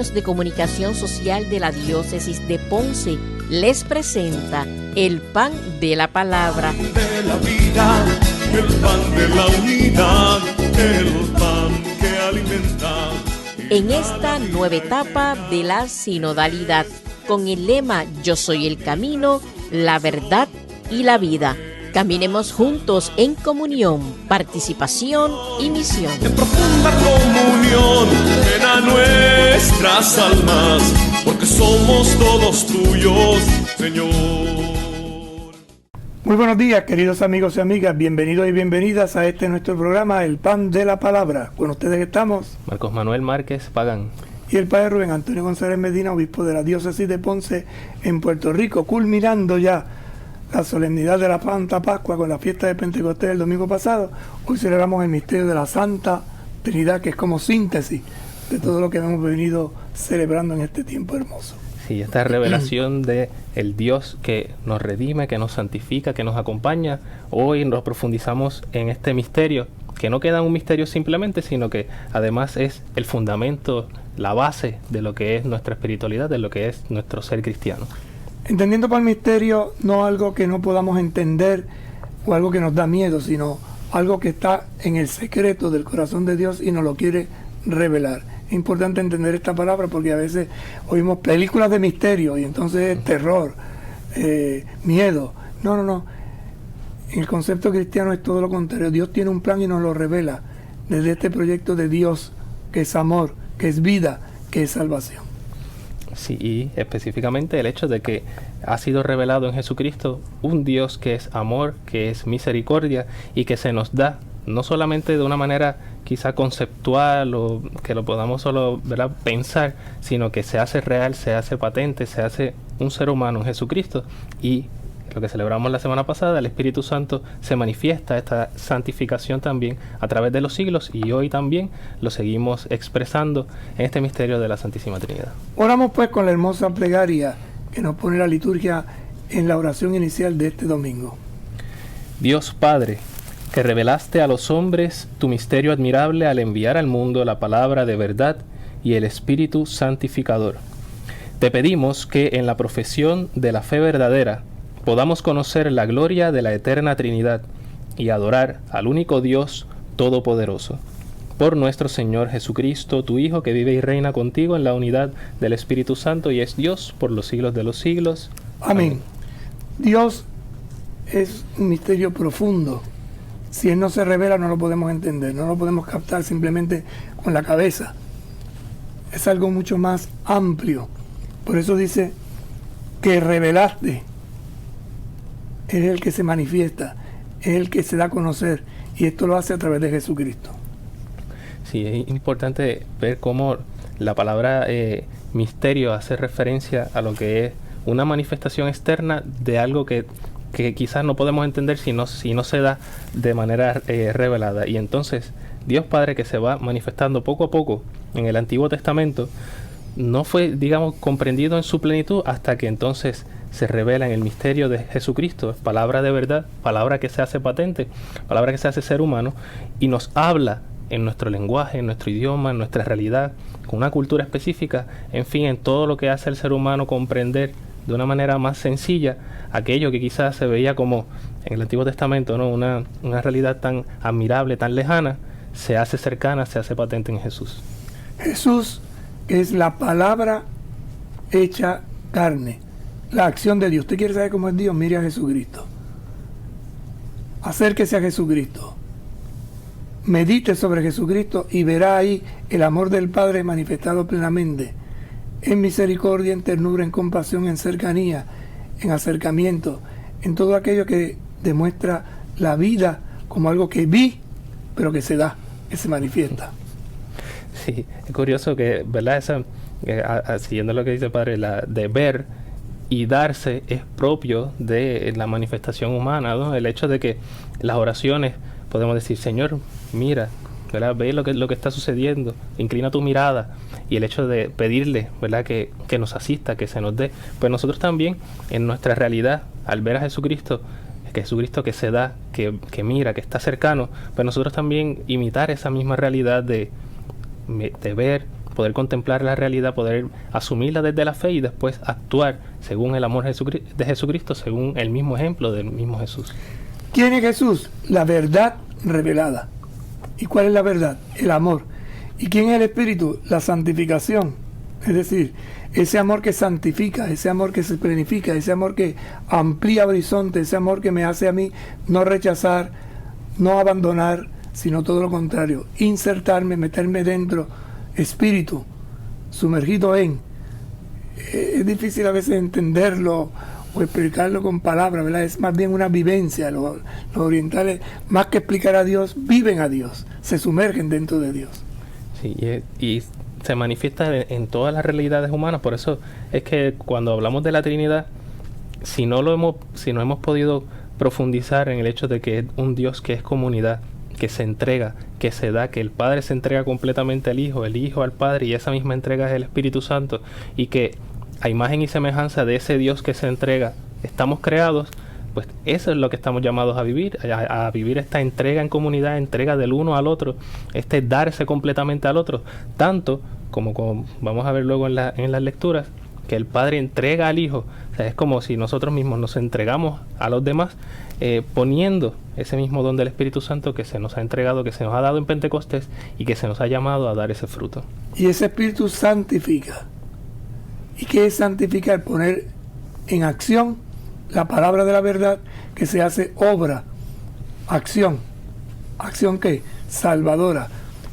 de Comunicación Social de la Diócesis de Ponce les presenta el pan de la palabra. De la vida, el pan de la unidad, el pan que alimenta. En esta nueva etapa de la sinodalidad, con el lema Yo soy el camino, la verdad y la vida. Caminemos juntos en comunión, participación y misión. En profunda comunión, ven a nuestras almas, porque somos todos tuyos, Señor. Muy buenos días, queridos amigos y amigas. Bienvenidos y bienvenidas a nuestro programa, El Pan de la Palabra. Con ustedes estamos Marcos Manuel Márquez Pagán y el Padre Rubén Antonio González Medina, obispo de la Diócesis de Ponce en Puerto Rico, culminando ya la solemnidad de la Santa Pascua con la fiesta de Pentecostés el domingo pasado. Hoy celebramos el misterio de la Santa Trinidad, que es como síntesis de todo lo que hemos venido celebrando en este tiempo hermoso. Sí, esta revelación de el Dios que nos redime, que nos santifica, que nos acompaña. Hoy nos profundizamos en este misterio, que no queda un misterio simplemente, sino que además es el fundamento, la base de lo que es nuestra espiritualidad, de lo que es nuestro ser cristiano. Entendiendo por el misterio no algo que no podamos entender o algo que nos da miedo, sino algo que está en el secreto del corazón de Dios y nos lo quiere revelar. Es importante entender esta palabra porque a veces oímos películas de misterio y entonces es terror, miedo. No. El concepto cristiano es todo lo contrario. Dios tiene un plan y nos lo revela desde este proyecto de Dios, que es amor, que es vida, que es salvación. Sí, y específicamente el hecho de que ha sido revelado en Jesucristo un Dios que es amor, que es misericordia y que se nos da, no solamente de una manera quizá conceptual o que lo podamos solo, ¿verdad?, pensar, sino que se hace real, se hace patente, se hace un ser humano en Jesucristo. Y lo que celebramos la semana pasada, el Espíritu Santo se manifiesta, esta santificación también a través de los siglos, y hoy también lo seguimos expresando en este misterio de la Santísima Trinidad. Oramos pues con la hermosa plegaria que nos pone la liturgia en la oración inicial de este domingo. Dios Padre, que revelaste a los hombres tu misterio admirable al enviar al mundo la palabra de verdad y el Espíritu santificador, te pedimos que en la profesión de la fe verdadera podamos conocer la gloria de la eterna Trinidad y adorar al único Dios Todopoderoso. Por nuestro Señor Jesucristo, tu Hijo, que vive y reina contigo en la unidad del Espíritu Santo y es Dios por los siglos de los siglos. Amén. Dios es un misterio profundo. Si Él no se revela, no lo podemos entender, no lo podemos captar simplemente con la cabeza. Es algo mucho más amplio. Por eso dice que revelaste. Es el que se manifiesta, es el que se da a conocer, y esto lo hace a través de Jesucristo. Sí, es importante ver cómo la palabra misterio hace referencia a lo que es una manifestación externa de algo que quizás no podemos entender si no se da de manera revelada. Y entonces Dios Padre, que se va manifestando poco a poco en el Antiguo Testamento, no fue, digamos, comprendido en su plenitud hasta que entonces se revela en el misterio de Jesucristo, palabra de verdad, palabra que se hace patente, palabra que se hace ser humano y nos habla en nuestro lenguaje, en nuestro idioma, en nuestra realidad, con una cultura específica, en fin, en todo lo que hace al ser humano comprender de una manera más sencilla aquello que quizás se veía como en el Antiguo Testamento, ¿no?, una realidad tan admirable, tan lejana, se hace cercana, se hace patente en Jesús. Jesús es la palabra hecha carne. La acción de Dios. ¿Usted quiere saber cómo es Dios? Mire a Jesucristo. Acérquese a Jesucristo. Medite sobre Jesucristo y verá ahí el amor del Padre manifestado plenamente. En misericordia, en ternura, en compasión, en cercanía, en acercamiento, en todo aquello que demuestra la vida como algo que vi, pero que se da, que se manifiesta. Sí, es curioso que, ¿verdad? Siguiendo lo que dice el Padre, la de ver y darse es propio de la manifestación humana, ¿no? El hecho de que las oraciones podemos decir, Señor, mira, ¿verdad?, ve lo que está sucediendo, inclina tu mirada, y el hecho de pedirle, ¿verdad?, que nos asista, que se nos dé, pues nosotros también en nuestra realidad, al ver a Jesucristo que se da, que mira, que está cercano, pues nosotros también imitar esa misma realidad de ver, poder contemplar la realidad, poder asumirla desde la fe y después actuar según el amor de Jesucristo, según el mismo ejemplo del mismo Jesús. ¿Quién es Jesús? La verdad revelada. ¿Y cuál es la verdad? El amor. ¿Y quién es el Espíritu? La santificación. Es decir, ese amor que santifica, ese amor que se planifica, ese amor que amplía horizontes, ese amor que me hace a mí no rechazar, no abandonar, sino todo lo contrario, insertarme, meterme dentro, espíritu, sumergido en. Es difícil a veces entenderlo o explicarlo con palabras, ¿verdad? Es más bien una vivencia. Los orientales, más que explicar a Dios, viven a Dios, se sumergen dentro de Dios. Sí, y se manifiesta en todas las realidades humanas. Por eso es que cuando hablamos de la Trinidad, si no hemos podido profundizar en el hecho de que es un Dios que es comunidad, que se entrega, que se da, que el Padre se entrega completamente al Hijo, el Hijo al Padre, y esa misma entrega es el Espíritu Santo, y que a imagen y semejanza de ese Dios que se entrega estamos creados, pues eso es lo que estamos llamados a vivir esta entrega en comunidad, entrega del uno al otro, este darse completamente al otro, tanto como vamos a ver luego en las lecturas, que el Padre entrega al Hijo. O sea, es como si nosotros mismos nos entregamos a los demás, poniendo ese mismo don del Espíritu Santo que se nos ha entregado, que se nos ha dado en Pentecostés y que se nos ha llamado a dar ese fruto. Y ese Espíritu santifica. ¿Y qué es santificar? Poner en acción la palabra de la verdad, que se hace obra, acción. ¿Acción qué? Salvadora.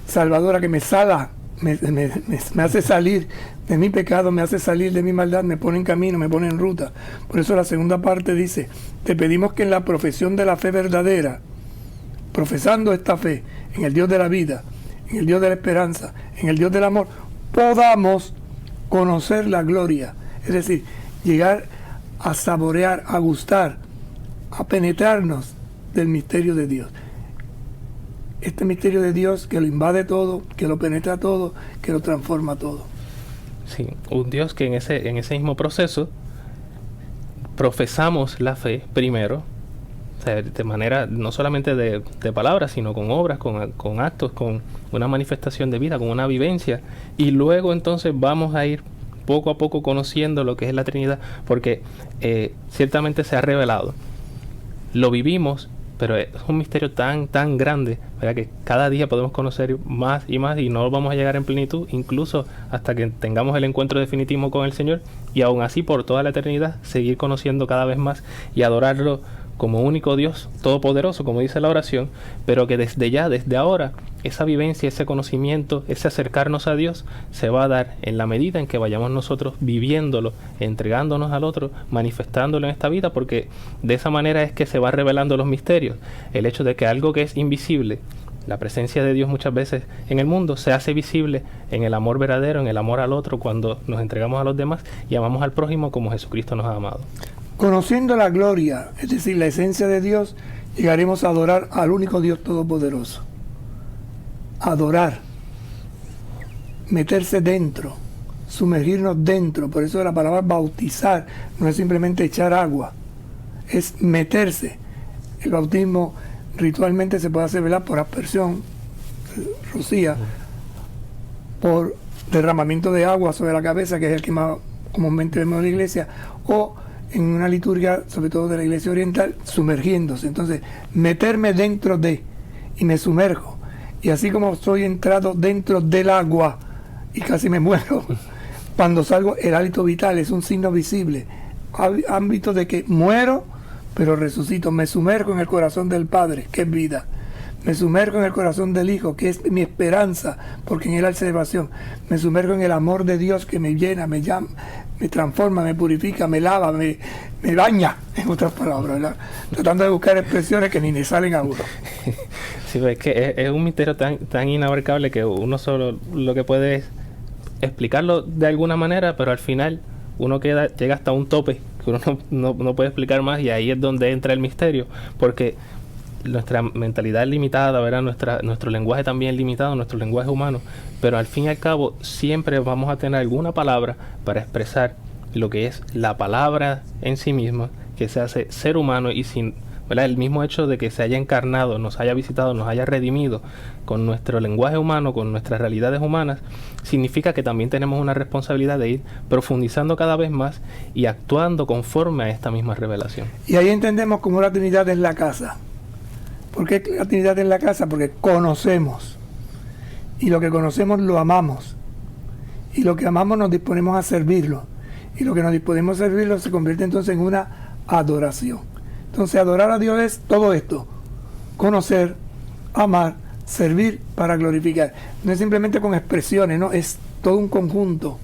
Salvadora, que me sala, me hace salir de mi pecado, me hace salir de mi maldad, me pone en camino, me pone en ruta. Por eso la segunda parte dice: te pedimos que en la profesión de la fe verdadera, profesando esta fe en el Dios de la vida, en el Dios de la esperanza, en el Dios del amor, podamos conocer la gloria, es decir, llegar a saborear, a gustar, a penetrarnos del misterio de Dios. Este misterio de Dios que lo invade todo, que lo penetra todo, que lo transforma todo. Sí, un Dios que en ese mismo proceso profesamos la fe primero, o sea, de manera no solamente de palabras, sino con obras, con actos, con una manifestación de vida, con una vivencia, y luego entonces vamos a ir poco a poco conociendo lo que es la Trinidad, porque ciertamente se ha revelado, lo vivimos, pero es un misterio tan grande, ¿verdad?, que cada día podemos conocer más y más, y no vamos a llegar en plenitud, incluso hasta que tengamos el encuentro definitivo con el Señor, y aún así por toda la eternidad seguir conociendo cada vez más y adorarlo como único Dios todopoderoso, como dice la oración, pero que desde ahora, esa vivencia, ese conocimiento, ese acercarnos a Dios se va a dar en la medida en que vayamos nosotros viviéndolo, entregándonos al otro, manifestándolo en esta vida, porque de esa manera es que se va revelando los misterios. El hecho de que algo que es invisible, la presencia de Dios muchas veces en el mundo, se hace visible en el amor verdadero, en el amor al otro, cuando nos entregamos a los demás y amamos al prójimo como Jesucristo nos ha amado. Conociendo la gloria, es decir, la esencia de Dios, llegaremos a adorar al único Dios todopoderoso. Adorar, meterse dentro, sumergirnos dentro. Por eso la palabra bautizar no es simplemente echar agua, es meterse. El bautismo ritualmente se puede hacer, ¿verdad?, por aspersión, rocía, por derramamiento de agua sobre la cabeza, que es el que más comúnmente vemos en la iglesia, o en una liturgia, sobre todo de la iglesia oriental, sumergiéndose. Entonces, meterme dentro de, y me sumerjo. Y así como soy entrado dentro del agua y casi me muero, cuando salgo, el hálito vital es un signo visible, ámbito de que muero, pero resucito. Me sumerjo en el corazón del Padre, que es vida. Me sumerjo en el corazón del Hijo, que es mi esperanza, porque en Él hay salvación. Me sumerjo en el amor de Dios, que me llena, me llama, me transforma, me purifica, me lava, me baña, en otras palabras, ¿verdad? Tratando de buscar expresiones que ni le salen a uno. Sí, es que es un misterio tan inabarcable que uno solo lo que puede es explicarlo de alguna manera, pero al final uno llega hasta un tope que uno no puede explicar más, y ahí es donde entra el misterio, porque nuestra mentalidad es limitada, ¿verdad? Nuestro lenguaje también es limitado, nuestro lenguaje humano, pero al fin y al cabo siempre vamos a tener alguna palabra para expresar lo que es la palabra en sí misma, que se hace ser humano y sin ¿verdad? El mismo hecho de que se haya encarnado, nos haya visitado, nos haya redimido con nuestro lenguaje humano, con nuestras realidades humanas, significa que también tenemos una responsabilidad de ir profundizando cada vez más y actuando conforme a esta misma revelación. Y ahí entendemos cómo la Trinidad es la casa. ¿Por qué la Trinidad es la casa? Porque conocemos. Y lo que conocemos lo amamos. Y lo que amamos nos disponemos a servirlo. Y lo que nos disponemos a servirlo se convierte entonces en una adoración. Entonces adorar a Dios es todo esto: conocer, amar, servir para glorificar. No es simplemente con expresiones, no, es todo un conjunto.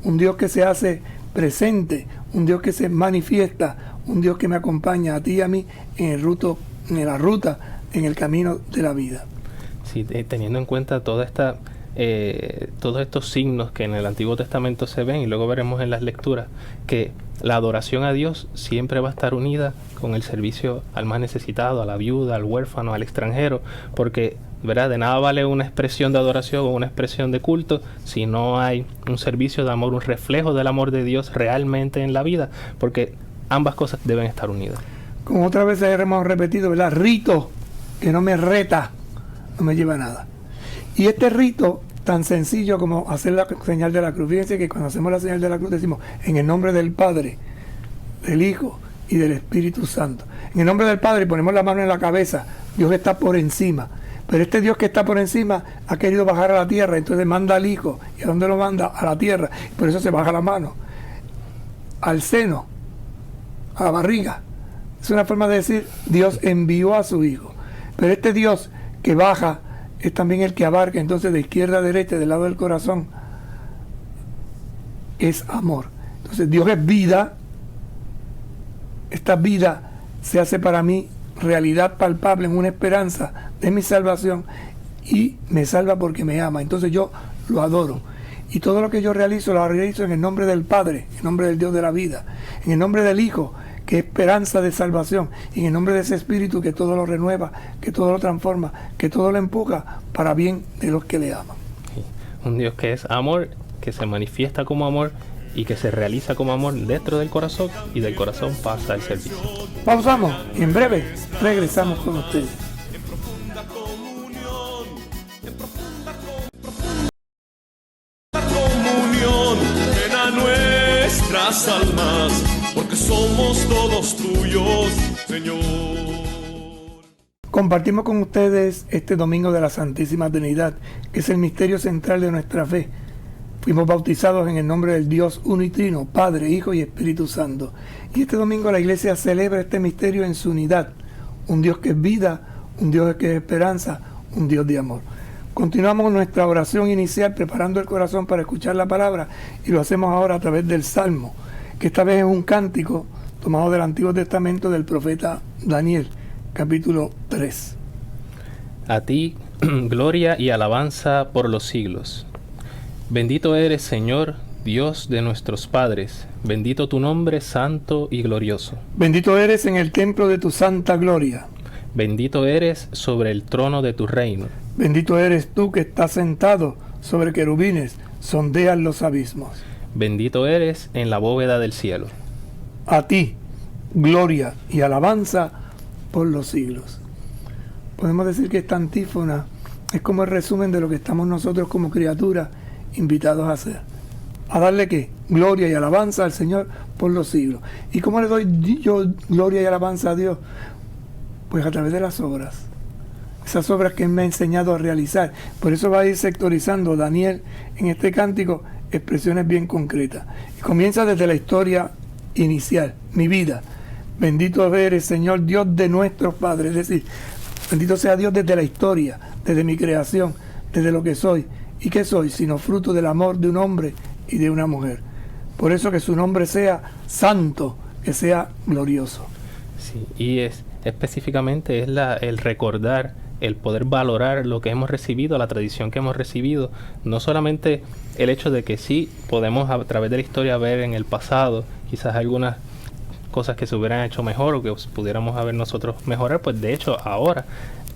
Un Dios que se hace presente, un Dios que se manifiesta, un Dios que me acompaña a ti y a mí en la ruta, en el camino de la vida. Sí, teniendo en cuenta todos estos signos que en el Antiguo Testamento se ven, y luego veremos en las lecturas que la adoración a Dios siempre va a estar unida con el servicio al más necesitado, a la viuda, al huérfano, al extranjero, porque, ¿verdad?, de nada vale una expresión de adoración o una expresión de culto si no hay un servicio de amor, un reflejo del amor de Dios realmente en la vida, porque ambas cosas deben estar unidas. Como otra vez hemos repetido, ¿verdad? Rito que no me reta, no me lleva a nada. Y este rito tan sencillo como hacer la señal de la cruz. Fíjense que cuando hacemos la señal de la cruz decimos en el nombre del Padre, del Hijo y del Espíritu Santo. En el nombre del Padre ponemos la mano en la cabeza. Dios está por encima. Pero este Dios que está por encima ha querido bajar a la tierra, entonces manda al Hijo. ¿Y a dónde lo manda? A la tierra. Por eso se baja la mano. Al seno, a la barriga. Es una forma de decir Dios envió a su Hijo. Pero este Dios que baja es también el que abarca, entonces de izquierda a derecha, del lado del corazón, es amor. Entonces Dios es vida. Esta vida se hace para mí realidad palpable en una esperanza de mi salvación, y me salva porque me ama. Entonces yo lo adoro. Y todo lo que yo realizo, lo realizo en el nombre del Padre, en el nombre del Dios de la vida, en el nombre del Hijo, que es esperanza de salvación, y en el nombre de ese Espíritu que todo lo renueva, que todo lo transforma, que todo lo empuja para bien de los que le aman. Sí. Un Dios que es amor, que se manifiesta como amor y que se realiza como amor dentro del corazón, y del corazón pasa al servicio. Pausamos y en breve regresamos con ustedes. Comunión llena nuestras almas, porque somos todos tuyos, Señor. Compartimos con ustedes este domingo de la Santísima Trinidad, que es el misterio central de nuestra fe. Fuimos bautizados en el nombre del Dios uno y trino, Padre, Hijo y Espíritu Santo. Y este domingo la Iglesia celebra este misterio en su unidad. Un Dios que es vida, un Dios que es esperanza, un Dios de amor. Continuamos nuestra oración inicial preparando el corazón para escuchar la palabra, y lo hacemos ahora a través del Salmo, que esta vez es un cántico tomado del Antiguo Testamento del profeta Daniel, capítulo 3. A ti, gloria y alabanza por los siglos. Bendito eres, Señor, Dios de nuestros padres. Bendito tu nombre, santo y glorioso. Bendito eres en el templo de tu santa gloria. Bendito eres sobre el trono de tu reino. Bendito eres tú que estás sentado sobre querubines, sondean los abismos. Bendito eres en la bóveda del cielo. A ti, gloria y alabanza por los siglos. Podemos decir que esta antífona es como el resumen de lo que estamos nosotros como criaturas invitados a hacer. A darle ¿qué? Gloria y alabanza al Señor por los siglos. ¿Y cómo le doy yo gloria y alabanza a Dios? Pues a través de las obras. Esas obras que Él me ha enseñado a realizar. Por eso va a ir sectorizando Daniel en este cántico expresiones bien concretas. Y comienza desde la historia inicial, mi vida. Bendito eres, Señor, Dios de nuestros padres. Es decir, bendito sea Dios desde la historia, desde mi creación, desde lo que soy. ¿Y qué soy? Sino fruto del amor de un hombre y de una mujer. Por eso que su nombre sea santo, que sea glorioso. Sí, y específicamente es el recordar, el poder valorar lo que hemos recibido, la tradición que hemos recibido. No solamente el hecho de que sí podemos a través de la historia ver en el pasado quizás algunas cosas que se hubieran hecho mejor o que pudiéramos haber nosotros mejorar, pues de hecho ahora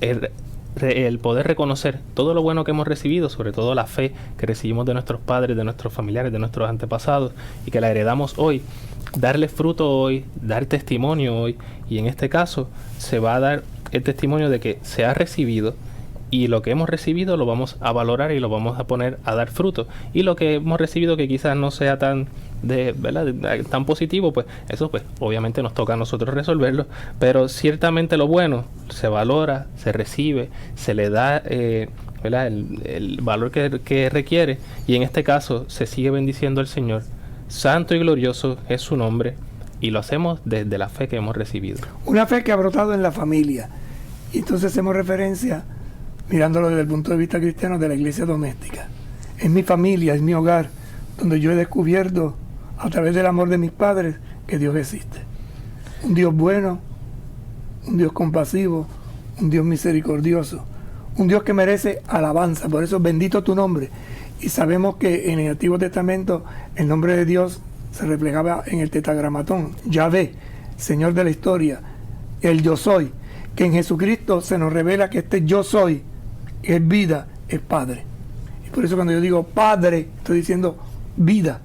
el poder reconocer todo lo bueno que hemos recibido, sobre todo la fe que recibimos de nuestros padres, de nuestros familiares, de nuestros antepasados, y que la heredamos hoy, darle fruto hoy, dar testimonio hoy, y en este caso se va a dar el testimonio de que se ha recibido, y lo que hemos recibido lo vamos a valorar y lo vamos a poner a dar fruto, y lo que hemos recibido que quizás no sea tan tan positivo, pues eso pues obviamente nos toca a nosotros resolverlo, pero ciertamente lo bueno se valora, se recibe, se le da el valor que requiere, y en este caso se sigue bendiciendo al Señor. Santo y glorioso es su nombre, y lo hacemos desde la fe que hemos recibido. Una fe que ha brotado en la familia. Y entonces hacemos referencia, mirándolo desde el punto de vista cristiano, de la iglesia doméstica. Es mi familia, es mi hogar, donde yo he descubierto a través del amor de mis padres que Dios existe. Un Dios bueno, un Dios compasivo, un Dios misericordioso, un Dios que merece alabanza. Por eso bendito tu nombre. Y sabemos que en el Antiguo Testamento el nombre de Dios se reflejaba en el tetragramatón, Yahvé, Señor de la historia, el yo soy, que en Jesucristo se nos revela que este yo soy es vida, es Padre. Y por eso cuando yo digo Padre, estoy diciendo vida.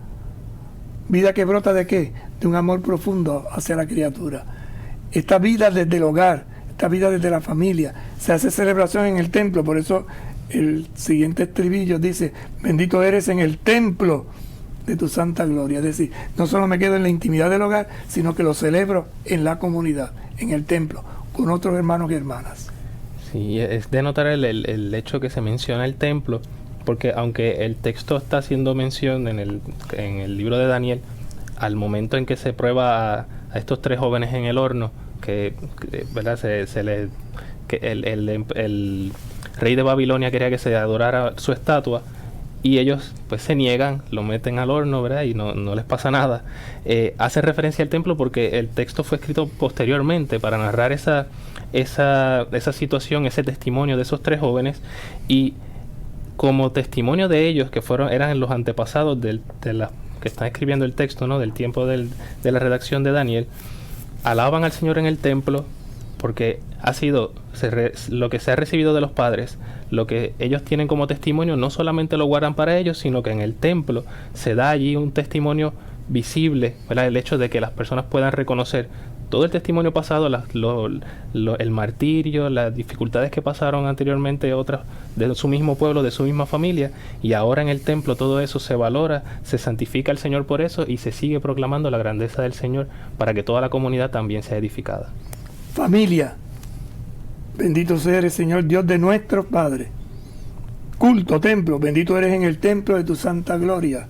¿Vida que brota de qué? De un amor profundo hacia la criatura. Esta vida desde el hogar, esta vida desde la familia, se hace celebración en el templo. Por eso el siguiente estribillo dice: bendito eres en el templo de tu santa gloria. Es decir, no solo me quedo en la intimidad del hogar, sino que lo celebro en la comunidad, en el templo, con otros hermanos y hermanas. Sí, es de notar el hecho que se menciona el templo, porque aunque el texto está haciendo mención en el libro de Daniel, al momento en que se prueba a estos tres jóvenes en el horno, que ¿verdad? El rey de Babilonia quería que se adorara su estatua, y ellos pues se niegan, lo meten al horno, ¿verdad? Y no les pasa nada. Hace referencia al templo porque el texto fue escrito posteriormente para narrar esa situación, ese testimonio de esos tres jóvenes, y como testimonio de ellos, que eran los antepasados que están escribiendo el texto, ¿no? Del tiempo de la redacción de Daniel, alaban al Señor en el templo, porque ha sido lo que se ha recibido de los padres, lo que ellos tienen como testimonio, no solamente lo guardan para ellos, sino que en el templo se da allí un testimonio visible, ¿verdad? El hecho de que las personas puedan reconocer todo el testimonio pasado, el martirio, las dificultades que pasaron anteriormente otras de su mismo pueblo, de su misma familia, y ahora en el templo todo eso se valora, se santifica al Señor por eso, y se sigue proclamando la grandeza del Señor para que toda la comunidad también sea edificada. Familia, bendito eres, Señor Dios de nuestros padres. Culto, templo, bendito eres en el templo de tu santa gloria.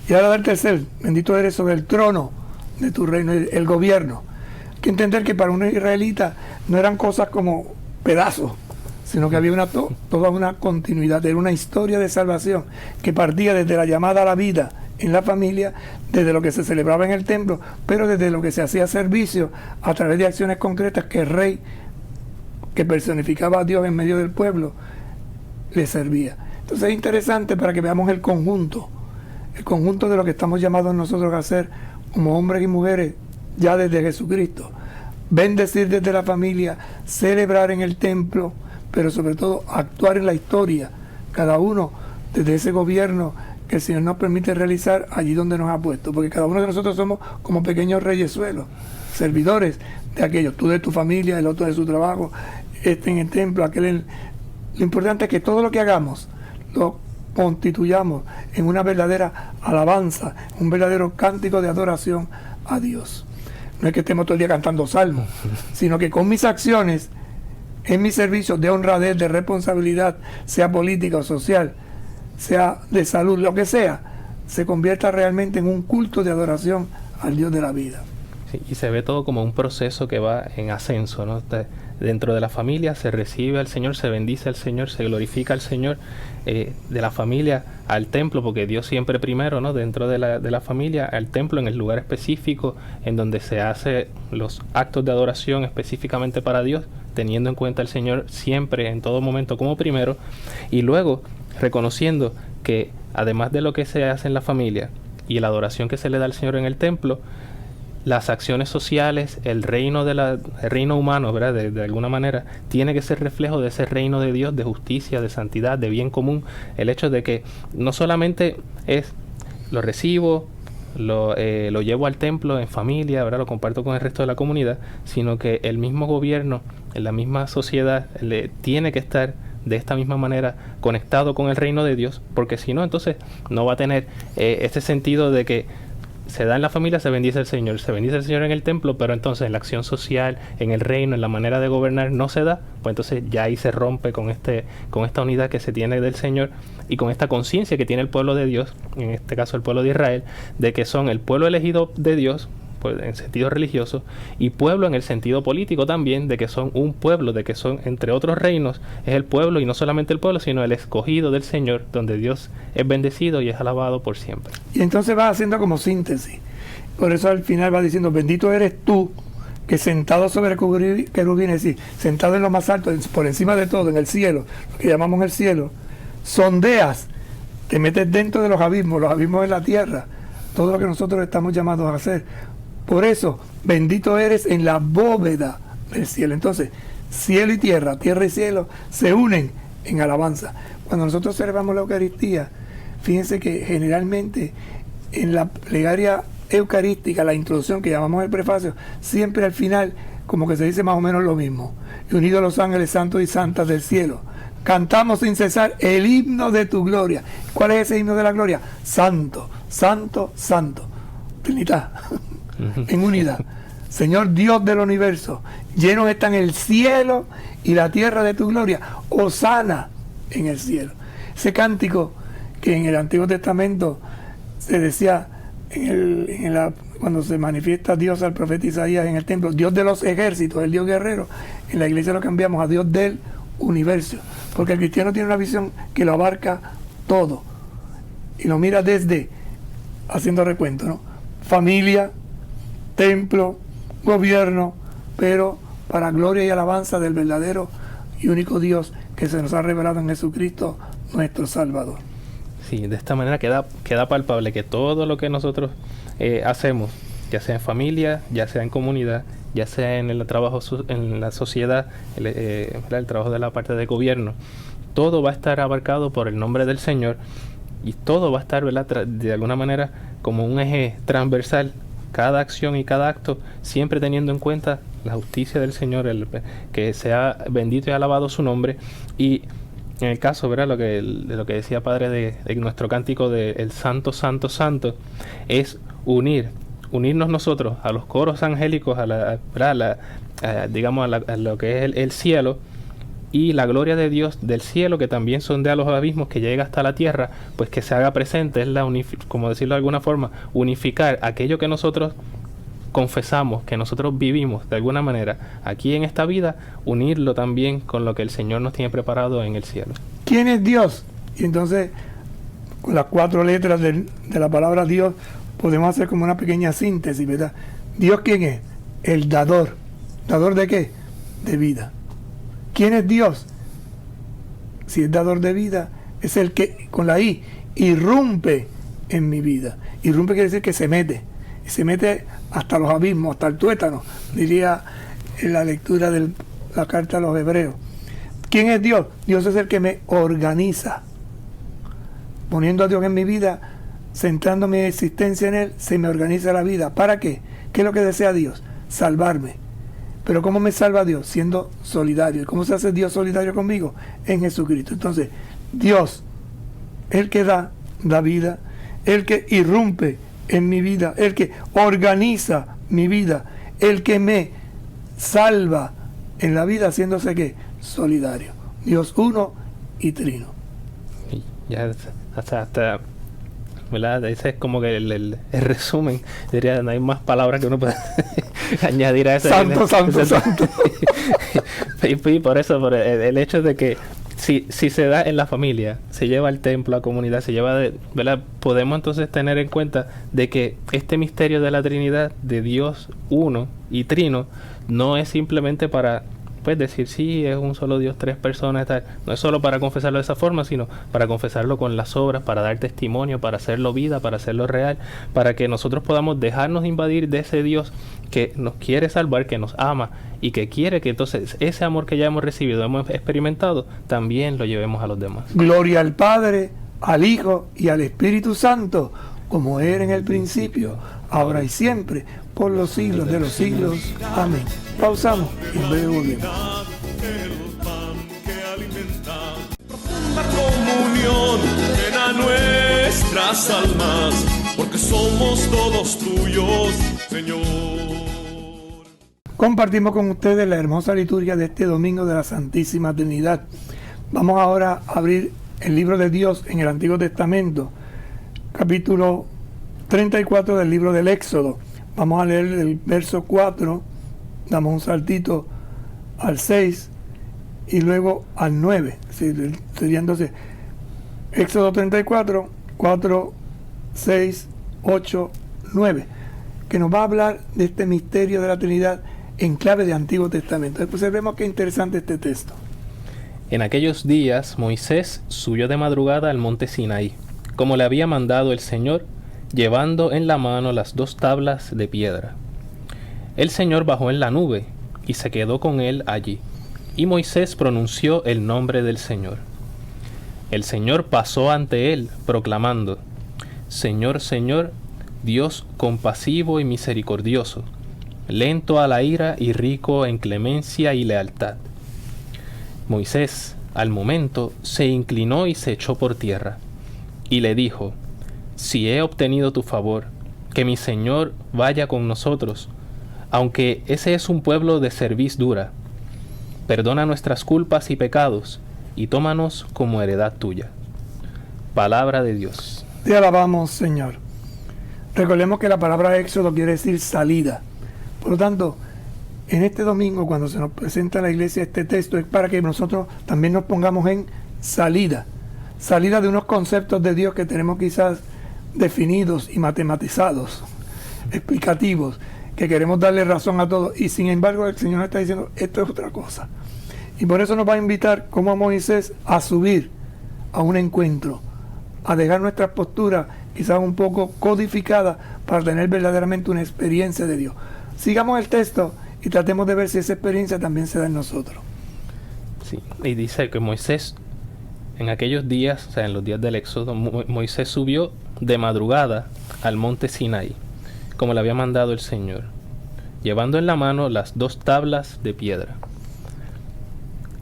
Y ahora el tercer, bendito eres sobre el trono de tu reino, el gobierno. Hay que entender que para un israelita no eran cosas como pedazos, sino que había toda una continuidad, era una historia de salvación que partía desde la llamada a la vida en la familia, desde lo que se celebraba en el templo, pero desde lo que se hacía servicio a través de acciones concretas que el rey, que personificaba a Dios en medio del pueblo, le servía. Entonces es interesante para que veamos el conjunto de lo que estamos llamados nosotros a hacer como hombres y mujeres ya desde Jesucristo. Bendecir desde la familia, celebrar en el templo, pero sobre todo actuar en la historia, cada uno desde ese gobierno que el Señor nos permite realizar allí donde nos ha puesto, porque cada uno de nosotros somos como pequeños reyesuelos, servidores de aquellos, tú de tu familia, el otro de su trabajo, en el templo, aquel. Lo importante es que todo lo que hagamos lo constituyamos en una verdadera alabanza, un verdadero cántico de adoración a Dios. No es que estemos todo el día cantando salmos, sino que con mis acciones, en mi servicio de honradez, de responsabilidad, sea política o social, sea de salud, lo que sea, se convierta realmente en un culto de adoración al Dios de la vida. Sí, y se ve todo como un proceso que va en ascenso, ¿no? Dentro de la familia se recibe al Señor, se bendice al Señor, se glorifica al Señor, de la familia al templo, porque Dios siempre primero, ¿no? Dentro de la familia, al templo, en el lugar específico en donde se hace los actos de adoración específicamente para Dios, teniendo en cuenta al Señor siempre, en todo momento, como primero, y luego reconociendo que además de lo que se hace en la familia y la adoración que se le da al Señor en el templo, las acciones sociales, el reino humano, ¿verdad? De alguna manera, tiene que ser reflejo de ese reino de Dios, de justicia, de santidad, de bien común. El hecho de que no solamente es lo recibo, lo llevo al templo en familia, ¿verdad? Lo comparto con el resto de la comunidad, sino que el mismo gobierno, en la misma sociedad, tiene que estar de esta misma manera conectado con el reino de Dios, porque si no, entonces no va a tener este sentido de que se da en la familia, se bendice el Señor en el templo, pero entonces en la acción social, en el reino, en la manera de gobernar no se da, pues entonces ya ahí se rompe con esta unidad que se tiene del Señor y con esta conciencia que tiene el pueblo de Dios, en este caso el pueblo de Israel, de que son el pueblo elegido de Dios, pues en sentido religioso, y pueblo en el sentido político también, de que son un pueblo, de que son entre otros reinos, es el pueblo, y no solamente el pueblo, sino el escogido del Señor, donde Dios es bendecido y es alabado por siempre. Y entonces va haciendo como síntesis. Por eso al final va diciendo, bendito eres tú, que sentado sobre el querubín, es decir, sentado en lo más alto, por encima de todo, en el cielo, lo que llamamos el cielo, sondeas, te metes dentro de los abismos en la tierra, todo lo que nosotros estamos llamados a hacer. Por eso, bendito eres en la bóveda del cielo. Entonces, cielo y tierra y cielo se unen en alabanza. Cuando nosotros celebramos la Eucaristía, fíjense que generalmente en la plegaria eucarística, la introducción que llamamos el prefacio, siempre al final como que se dice más o menos lo mismo. Y unidos los ángeles santos y santas del cielo, cantamos sin cesar el himno de tu gloria. ¿Cuál es ese himno de la gloria? Santo, santo, santo. Trinidad. En unidad. Señor Dios del universo, llenos están el cielo y la tierra de tu gloria. Hosana en el cielo. Ese cántico que en el Antiguo Testamento se decía cuando se manifiesta Dios al profeta Isaías en el templo, Dios de los ejércitos, el Dios guerrero. En la iglesia lo cambiamos a Dios del universo, porque el cristiano tiene una visión que lo abarca todo y lo mira desde, haciendo recuento, ¿no? Familia, templo, gobierno, pero para gloria y alabanza del verdadero y único Dios que se nos ha revelado en Jesucristo, nuestro Salvador. Sí, de esta manera queda palpable que todo lo que nosotros hacemos, ya sea en familia, ya sea en comunidad, ya sea en el trabajo en la sociedad, el trabajo de la parte de gobierno, todo va a estar abarcado por el nombre del Señor y todo va a estar, ¿verdad?, de alguna manera como un eje transversal. Cada acción y cada acto siempre teniendo en cuenta la justicia del Señor, que sea bendito y alabado su nombre. Y en el caso, ¿verdad?, de lo que decía Padre de nuestro cántico de el Santo, Santo, Santo, es unirnos nosotros a los coros angélicos, a lo que es el cielo, y la gloria de Dios del cielo, que también sondea los abismos, que llega hasta la tierra, pues que se haga presente, es como decirlo de alguna forma, unificar aquello que nosotros confesamos, que nosotros vivimos de alguna manera aquí en esta vida, unirlo también con lo que el Señor nos tiene preparado en el cielo. ¿Quién es Dios? Y entonces, con las 4 letras de la palabra Dios, podemos hacer como una pequeña síntesis, ¿verdad? ¿Dios quién es? El dador. ¿Dador de qué? De vida. ¿Quién es Dios? Si es dador de vida, es el que, con la I, irrumpe en mi vida. Irrumpe quiere decir que se mete. Y se mete hasta los abismos, hasta el tuétano, diría en la lectura de la carta a los hebreos. ¿Quién es Dios? Dios es el que me organiza. Poniendo a Dios en mi vida, centrando mi existencia en Él, se me organiza la vida. ¿Para qué? ¿Qué es lo que desea Dios? Salvarme. Pero ¿cómo me salva Dios? Siendo solidario. ¿Y cómo se hace Dios solidario conmigo? En Jesucristo. Entonces, Dios, el que da vida, el que irrumpe en mi vida, el que organiza mi vida, el que me salva en la vida, haciéndose ¿qué? Solidario. Dios uno y trino. Y ya hasta ¿verdad? Ese es como que el resumen. Diría, no hay más palabras que uno pueda añadir a eso. Santo, santo, santo. Y por eso, por el hecho de que si se da en la familia, se lleva al templo, a la comunidad, se lleva ¿verdad? Podemos entonces tener en cuenta de que este misterio de la Trinidad, de Dios uno y trino, no es simplemente para pues decir sí, es un solo Dios, 3 personas, tal. No es solo para confesarlo de esa forma, sino para confesarlo con las obras, para dar testimonio, para hacerlo vida, para hacerlo real, para que nosotros podamos dejarnos invadir de ese Dios que nos quiere salvar, que nos ama y que quiere que entonces ese amor que ya hemos recibido, hemos experimentado, también lo llevemos a los demás. Gloria al Padre, al Hijo y al Espíritu Santo, como era en el principio, ahora y siempre, por los siglos de los siglos. Amén. Pausamos y luego volvemos. Profunda comunión llena nuestras almas, porque somos todos tuyos, Señor. Compartimos con ustedes la hermosa liturgia de este domingo de la Santísima Trinidad. Vamos ahora a abrir el libro de Dios en el Antiguo Testamento, capítulo 34 del libro del Éxodo. Vamos a leer el verso 4, damos un saltito al 6 y luego al 9. Sería entonces Éxodo 34, 4, 6, 8, 9, que nos va a hablar de este misterio de la Trinidad en clave de Antiguo Testamento. Después vemos qué interesante este texto. En aquellos días Moisés subió de madrugada al monte Sinaí, como le había mandado el Señor, llevando en la mano las 2 tablas de piedra. El Señor bajó en la nube y se quedó con él allí, y Moisés pronunció el nombre del Señor. El Señor pasó ante él, proclamando: Señor, Señor, Dios compasivo y misericordioso, lento a la ira y rico en clemencia y lealtad. Moisés, al momento, se inclinó y se echó por tierra, y le dijo: Si he obtenido tu favor, que mi Señor vaya con nosotros, aunque ese es un pueblo de cerviz dura. Perdona nuestras culpas y pecados, y tómanos como heredad tuya. Palabra de Dios. Te alabamos, Señor. Recordemos que la palabra éxodo quiere decir salida. Por lo tanto, en este domingo, cuando se nos presenta a la iglesia este texto, es para que nosotros también nos pongamos en salida. Salida de unos conceptos de Dios que tenemos quizás definidos y matematizados, explicativos, que queremos darle razón a todos. Y sin embargo, el Señor está diciendo, esto es otra cosa. Y por eso nos va a invitar, como a Moisés, a subir a un encuentro, a dejar nuestras posturas quizás un poco codificadas para tener verdaderamente una experiencia de Dios. Sigamos el texto y tratemos de ver si esa experiencia también se da en nosotros. Sí, y dice que Moisés, en aquellos días, o sea, en los días del Éxodo, Moisés subió de madrugada al monte Sinaí, como le había mandado el Señor, llevando en la mano las 2 tablas de piedra.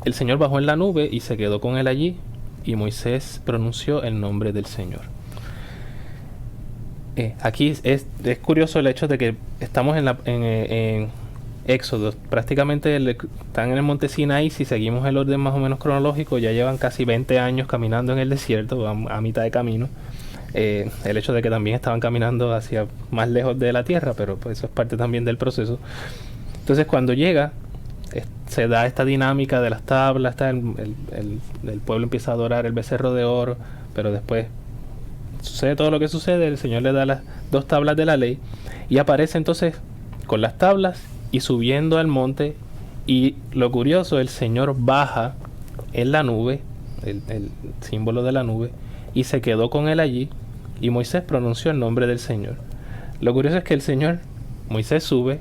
El Señor bajó en la nube y se quedó con él allí, y Moisés pronunció el nombre del Señor. Aquí es curioso el hecho de que estamos en Éxodo, prácticamente están en el monte Sinaí. Si seguimos el orden más o menos cronológico, ya llevan casi 20 años caminando en el desierto, a mitad de camino. El hecho de que también estaban caminando hacia más lejos de la tierra, pero pues eso es parte también del proceso. Entonces cuando llega, se da esta dinámica de las tablas, el pueblo empieza a adorar el becerro de oro, pero después sucede todo lo que sucede. El Señor le da las 2 tablas de la ley y aparece entonces con las tablas y subiendo al monte. Y lo curioso, el Señor baja en la nube, el símbolo de la nube, y se quedó con él allí, y Moisés pronunció el nombre del Señor. Lo curioso es que Moisés sube,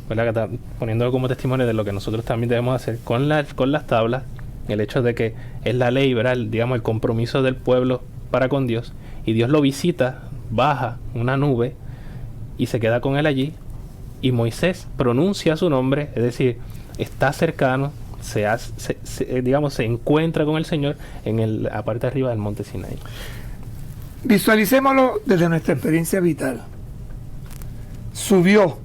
¿verdad? Poniéndolo como testimonio de lo que nosotros también debemos hacer con las tablas, el hecho de que es la ley, ¿verdad? El compromiso del pueblo para con Dios, y Dios lo visita, baja una nube y se queda con él allí, y Moisés pronuncia su nombre, es decir, está cercano, se encuentra con el Señor en la parte de arriba del monte Sinaí. Visualicémoslo desde nuestra experiencia vital. Subió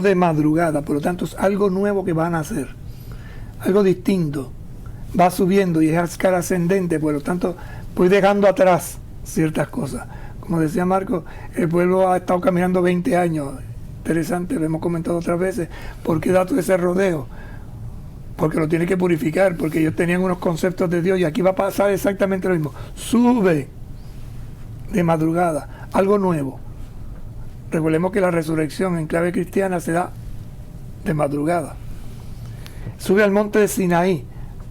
de madrugada, por lo tanto es algo nuevo que van a hacer, algo distinto. Va subiendo y es a escala ascendente, por lo tanto voy dejando atrás ciertas cosas. Como decía Marco, el pueblo ha estado caminando 20 años. Interesante, lo hemos comentado otras veces. ¿Por qué da todo ese rodeo? Porque lo tiene que purificar, porque ellos tenían unos conceptos de Dios, y aquí va a pasar exactamente lo mismo. Sube de madrugada, algo nuevo. Recordemos que la resurrección en clave cristiana se da de madrugada. Sube al monte de Sinaí,